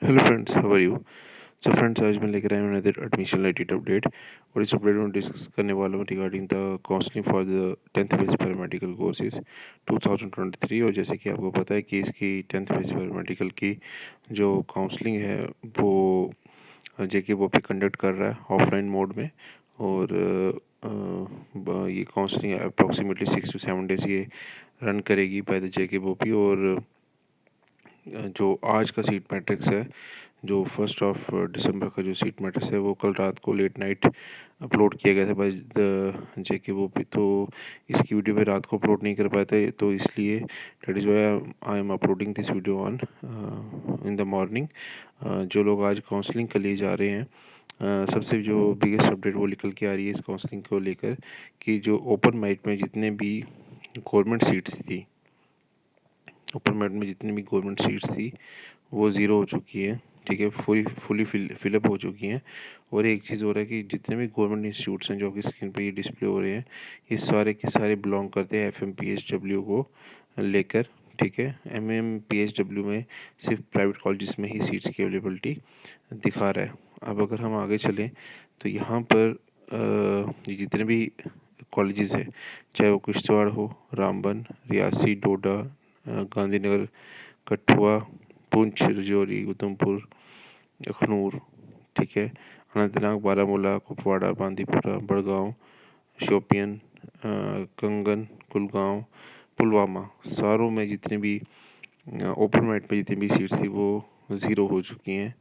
Hello friends, how are you. So friends, आज मैं लेकर आया हूँ अनदर एडमिशन रिलेटेड अपडेट। और इस अपडेट में डिस्कस करने वाला हूँ regarding the counselling for the 10th base paramedical courses 2023। और जैसे कि आपको पता है कि इसकी 10th बेस पैरामेडिकल की जो काउंसलिंग है वो जेके वो पे कंडक्ट कर रहा है ऑफलाइन मोड में। और ये काउंसलिंग अप्रॉक्सीमेटली 6 to 7 डेज ये रन करेगी बाय द जेके बोपी। और जो आज का सीट मैट्रिक्स है, जो 1 दिसंबर का जो सीट मैट्रिक्स है वो कल रात को लेट नाइट अपलोड किया गया था बाय द जेके वो भी। तो इसकी वीडियो मैं रात को अपलोड नहीं कर पाया था, तो इसलिए that is why I am uploading this video on in the morning. जो लोग आज काउंसलिंग के लिए जा रहे हैं, सबसे जो बिगेस्ट अपडेट वो निकल के आ रही है इस काउंसलिंग को लेकर कि जो ओपन माइट में जितने भी गवर्नमेंट सीट्स थी, ओपन माइट में जितनी भी गवर्नमेंट सीट्स थी वो ज़ीरो हो चुकी है। ठीक है, फुली फिलअप हो चुकी हैं। और एक चीज़ हो रहा है कि जितने भी गवर्नमेंट इंस्टीट्यूट्स हैं जो कि स्क्रीन पे ये डिस्प्ले हो रहे हैं, ये सारे के सारे बिलोंग करते हैं FMPHW को लेकर। ठीक है, MMPHW में सिर्फ प्राइवेट कॉलेजेस में ही सीट्स की अवेलेबिलिटी दिखा रहा है। अब अगर हम आगे चलें तो यहाँ पर ये जितने भी कॉलेजेस हैं, चाहे वो किश्तवाड़ हो, रामबन, रियासी, डोडा, गांधीनगर, कठुआ, पुंछ, राजौरी, उधमपुर, अखनूर, ठीक है, अनंतनाग, बारामूला, कुपवाड़ा, बांदीपुरा, बड़गांव, शोपियन, कंगन, कुलगांव, पुलवामा, सारों में जितने भी ओपन मैट में जितनी भी सीट्स थी वो ज़ीरो हो चुकी हैं।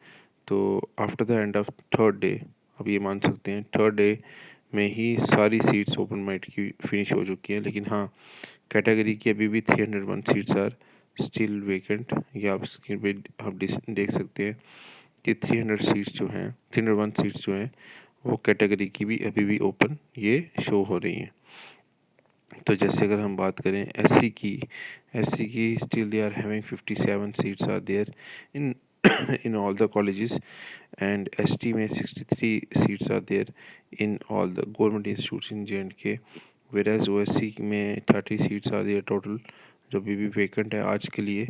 तो after the end of third day, अब ये मान सकते हैं थर्ड डे में ही सारी सीट्स ओपन मैट की फिनिश हो चुकी हैं। लेकिन हाँ, कैटेगरी की अभी भी 301 सीट्स आर स्टिल वेकेंट। ये आप स्क्रीन पे आप देख सकते हैं कि 301 सीट्स जो हैं वो कैटेगरी की भी अभी भी ओपन ये शो हो रही हैं। तो जैसे अगर हम बात करें एससी की still they are having 57 seats are there in in all the colleges. And ST में 63 seats are there in all the government institutes in JNK। Whereas OSC में 30 सीट्स आर देयर टोटल, जो अभी भी vacant है आज के लिए।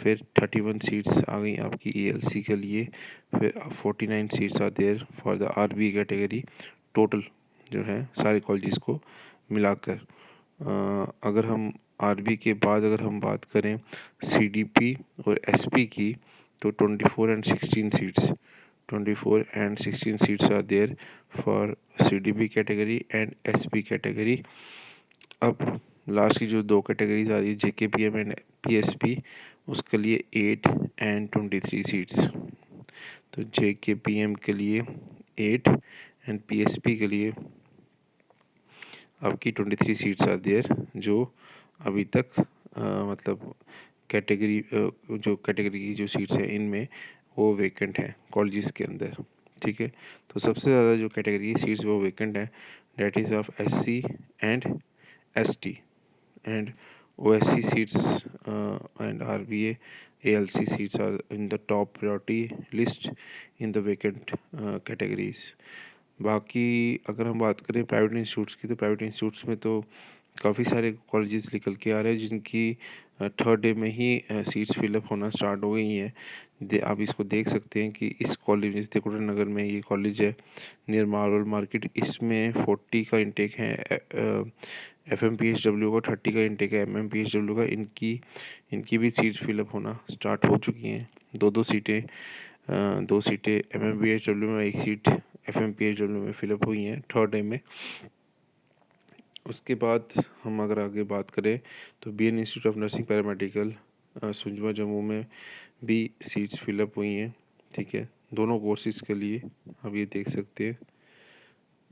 फिर 31 सीट्स आ गई आपकी ELC के लिए। फिर 49 seats are there for the RB category, total जो है सारे कॉलेजेस को मिलाकर। अगर हम आरबी के बाद अगर हम बात करें CDP और SP की, तो 24 and 16 seats are there for CDP category and SP category. अब लास्ट की जो दो कैटेगरीज आ रही है JKPM एंड PSP, उसके लिए 8 and 23 सीट्स। तो JKPM के लिए 8 एंड PSP के लिए आपकी 23 सीट्स आर देयर, जो अभी तक मतलब जो कैटेगरी की जो सीट्स हैं इनमें वो वेकेंट है कॉलेजेस के अंदर। ठीक है, तो सबसे ज़्यादा जो कैटेगरी की सीट्स वो वेकेंट है, that is of SC and ST। And OSC seats and RBA ALC seats are in the top priority list in the vacant categories. बाकी अगर हम बात करें प्राइवेट इंस्टीट्यूट्स की, तो प्राइवेट इंस्टीट्यूट्स में तो काफ़ी सारे कॉलेजेस निकल के आ रहे हैं जिनकी थर्ड डे में ही सीट्स फिलअप होना स्टार्ट हो गई हैं। आप इसको देख सकते हैं कि इस कॉलेज तिकोटा नगर में ये कॉलेज है नियर मार्बल मार्केट, इसमें 40 का इंटेक है। FMPHW का 30 का इंटेक है। MMPHW का इनकी भी सीट्स फिलअप होना स्टार्ट हो चुकी हैं। दो सीटें MMPHW में, एक सीट FMPHW में फिलअप हुई हैं थर्ड डे में। उसके बाद हम अगर आगे बात करें तो BN institute of nursing paramedical सुंजमा जम्मू में भी सीट्स फिलअप हुई हैं। ठीक है, दोनों कोर्सेज के लिए आप ये देख सकते हैं।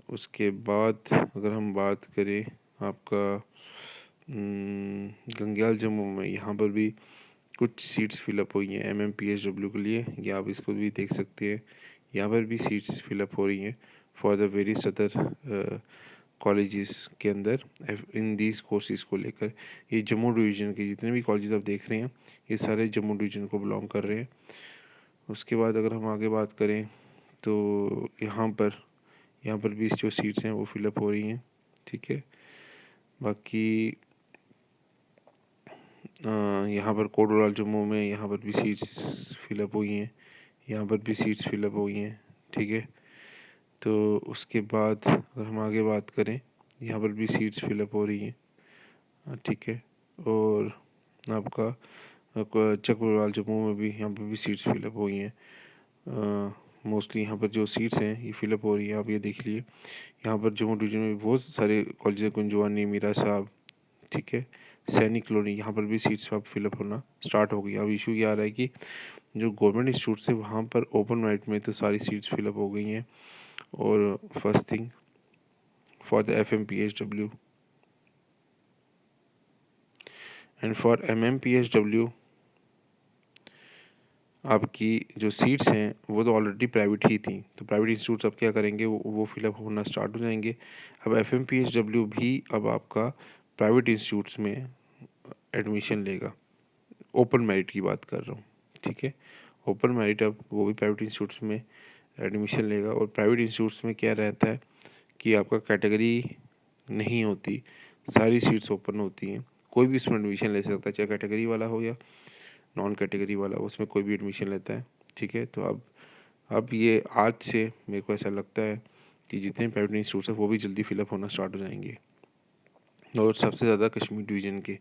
उसके बाद अगर हम बात करें आपका गंग्याल जम्मू में, यहाँ पर भी कुछ सीट्स फिलअप हुई हैं MMPHW के लिए, ये आप इसको भी देख सकते हैं। यहाँ पर भी सीट्स फिलअप हो रही हैं for the various other colleges के अंदर इन दीज कोर्सेज को लेकर। ये जम्मू डिवीज़न के जितने भी कॉलेजेस आप देख रहे हैं ये सारे जम्मू डिवीज़न को बिलोंग कर रहे हैं। उसके बाद अगर हम आगे बात करें तो यहाँ पर भी जो सीट्स हैं वो फिलअप हो रही हैं। ठीक है, बाकी यहाँ पर कोटोलाल जम्मू में यहाँ पर भी सीट्स फिलअप हुई हैं। यहाँ पर भी सीट्स फिलअप हो गई हैं, ठीक है। तो उसके बाद अगर हम आगे बात करें, यहाँ पर भी सीट्स फिलअप हो रही हैं, ठीक है। और आपका चकबरवाल जम्मू में भी, यहाँ पर भी सीट्स फिलअप हो गई हैं। मोस्टली यहाँ पर जो सीट्स हैं ये फिलअप हो रही हैं, आप ये देख लिए। यहाँ पर जम्मू डिवीजन में भी बहुत सारे कॉलेज हैं, कुंजवानी, मीरा साहब, ठीक है, सैनिक कॉलोनी, यहाँ पर भी सीट्स अब फिलअप होना स्टार्ट हो गई। अब इशू ये आ रहा है कि जो गवर्नमेंट इंस्टीट्यूट है वहाँ पर ओपन मेरिट में तो सारी सीट्स फिलअप हो गई हैं। और first thing for the FMPHW and for MMPHW आपकी जो सीट्स हैं वो तो ऑलरेडी प्राइवेट ही थी, तो प्राइवेट इंस्टीट्यूट्स अब क्या करेंगे, वो फिलअप होना स्टार्ट हो जाएंगे। अब FMPHW भी अब आपका प्राइवेट इंस्टीट्यूट्स में एडमिशन लेगा। ओपन मेरिट की बात कर रहा हूँ, ठीक है। ओपन मेरिट अब वो भी प्राइवेट इंस्टीट्यूट्स में एडमिशन लेगा। और प्राइवेट इंस्टीट्यूट्स में क्या रहता है कि आपका कैटेगरी नहीं होती, सारी सीट्स ओपन होती हैं, कोई भी उसमें एडमिशन ले सकता है, चाहे कैटेगरी वाला हो या नॉन कैटेगरी वाला, उसमें कोई भी एडमिशन लेता है, ठीक है। तो अब ये आज से मेरे को ऐसा लगता है कि जितने प्राइवेट इंस्टीट्यूट्स हैं वो भी जल्दी फिलअप होना स्टार्ट हो जाएंगे। और सबसे ज़्यादा कश्मीर डिवीज़न के,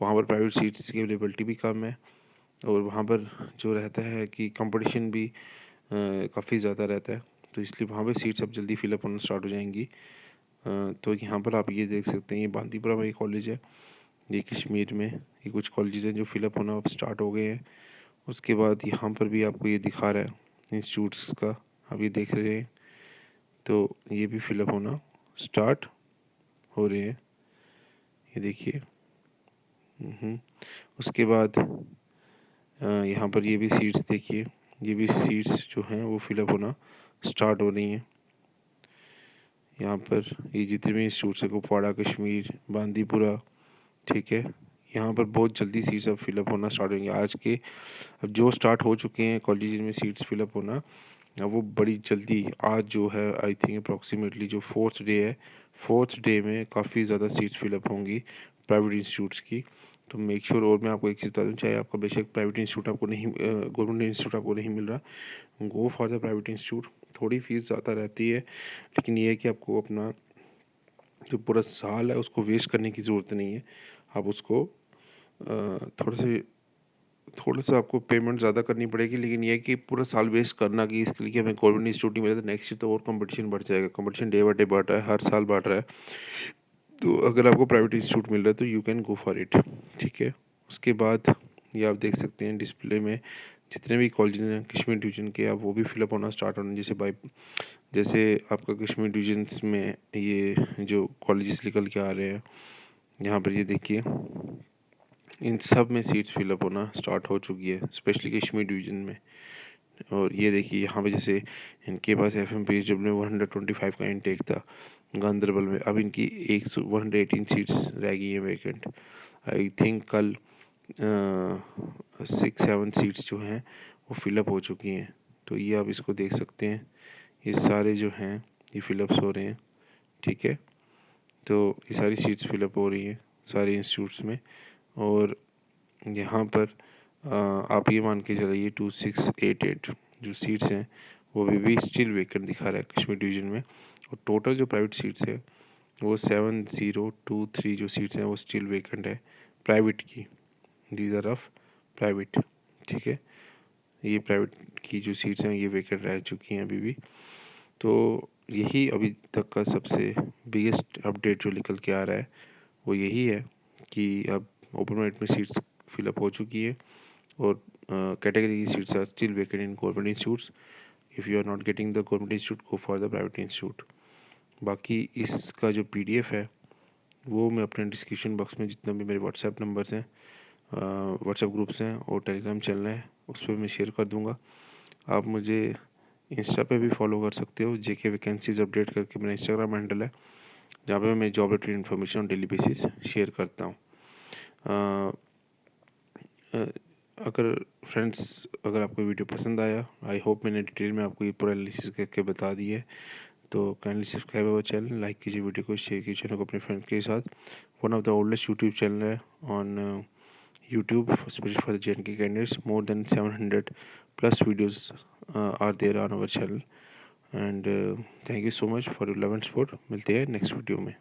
वहाँ पर प्राइवेट सीट्स की अवेलेबिलिटी भी कम है, और वहाँ पर जो रहता है कि कंपटीशन भी काफ़ी ज़्यादा रहता है, तो इसलिए वहाँ पे सीट्स अब जल्दी फिलअप होना स्टार्ट हो जाएंगी। तो यहाँ पर आप ये देख सकते हैं, ये बांदीपुरा में एक कॉलेज है, ये कश्मीर में ये कुछ कॉलेजेस हैं जो फिलअप होना अब स्टार्ट हो गए हैं। उसके बाद यहाँ पर भी आपको ये दिखा रहा है इंस्टीट्यूट्स का, आप ये देख रहे हैं, तो ये भी फिलअप होना स्टार्ट हो रहे हैं, ये देखिए। उसके बाद यहाँ पर ये भी सीट्स देखिए, ये भी सीट्स जो हैं वो फिलअप होना स्टार्ट हो रही हैं। यहाँ पर ये जितने भी इंस्टीट्यूट्स हैं, कुपवाड़ा, कश्मीर, बांदीपुरा, ठीक है, यहाँ पर बहुत जल्दी सीट्स अब फिलअप होना स्टार्ट होंगे। आज के अब जो स्टार्ट हो चुके हैं कॉलेज में सीट्स फिलअप होना, अब वो बड़ी जल्दी आज जो है आई थिंक अप्रॉक्सीमेटली जो 4th डे है, 4th डे में काफ़ी ज़्यादा सीट्स फिलअप होंगी प्राइवेट इंस्टीट्यूट्स की। तो मेक श्योर, और मैं आपको एक चीज़ बता दूँ, चाहे आपका बेशक प्राइवेट इंस्टीट्यूट आपको नहीं, गवर्नमेंट इंस्टीट्यूट आपको नहीं मिल रहा, गो फॉर द प्राइवेट इंस्टीट्यूट। थोड़ी फीस ज़्यादा रहती है, लेकिन ये है कि आपको अपना जो पूरा साल है उसको वेस्ट करने की ज़रूरत नहीं है। आप उसको थोड़ा सा आपको पेमेंट ज़्यादा करनी पड़ेगी, लेकिन ये है कि पूरा साल वेस्ट करना कि इसके लिए कि हमें गवर्नमेंट इंस्टीट्यूट नहीं मिला, तो नेक्स्ट ईयर तो और कंपटीशन बढ़ जाएगा। कंपटीशन डे बाई डे बढ़ रहा है, हर साल बढ़ रहा है। तो अगर आपको प्राइवेट इंस्टीट्यूट मिल रहा है तो you can go for it, ठीक है। उसके बाद ये आप देख सकते हैं डिस्प्ले में जितने भी कॉलेज हैं कश्मीर डिवीज़न के, आप वो भी फिलअप होना स्टार्ट होना, जैसे आपका कश्मीर डिवीजन्स में ये जो कॉलेजेस निकल के आ रहे हैं, यहाँ पर ये देखिए, इन सब में सीट्स फिलअप होना स्टार्ट हो चुकी है, स्पेशली कश्मीर डिवीज़न में। और ये देखिए यहाँ पे जैसे इनके पास FMPHW में 125 का इनटेक था गांधरबल में, अब इनकी 118 सीट्स रह गई हैं वैकेंट। आई थिंक कल 6-7 सीट्स जो हैं वो फिलअप हो चुकी हैं। तो ये आप इसको देख सकते हैं, ये सारे जो हैं ये फिलअप्स हो रहे हैं, ठीक है। तो ये सारी सीट्स फिलअप हो रही हैं सारे इंस्टीट्यूट्स में। और यहाँ पर आप ये मान के चलिए 2688 जो सीट्स हैं वो भी स्टिल वेकेंट दिखा रहा है कश्मीर डिवीज़न में। और टोटल जो प्राइवेट सीट्स है वो 7023 जो सीट्स हैं वो स्टिल वेकेंट है प्राइवेट की, दीज आर ऑफ प्राइवेट, ठीक है। ये प्राइवेट की जो सीट्स हैं ये वेकेंट रह चुकी हैं अभी भी। तो यही अभी तक का सबसे बिगेस्ट अपडेट जो निकल के आ रहा है वो यही है कि अब ओपन मेरिट में सीट्स फिलअप हो चुकी है, और कैटेगरी की seats are still vacant in government institutes. If you are not getting the government institute, go for the private institute. बाकी इसका जो PDF है वो मैं अपने डिस्क्रिप्शन बॉक्स में, जितना भी मेरे व्हाट्सएप नंबर्स हैं, व्हाट्सएप ग्रुप्स हैं और टेलीग्राम चैनल है उस पर मैं शेयर कर दूँगा। आप मुझे इंस्टा पे भी फॉलो कर सकते हो, JK वैकेंसीज अपडेट करके मेरा इंस्टाग्राम हैंडल है, जहाँ पे मैं job related information on daily basis share करता हूँ। अगर फ्रेंड्स, अगर आपको वीडियो पसंद आया, आई होप मैंने डिटेल में आपको ये पूरा एनालिसिस करके बता दी है, तो kindly subscribe our channel, like कीजिए वीडियो को, शेयर कीजिए चैनल को अपने फ्रेंड्स के साथ। One of the oldest YouTube channel है on YouTube specially for the JNK candidates, more than 700 plus videos are there on our channel. And thank you so much for your love and support. मिलते हैं next video में।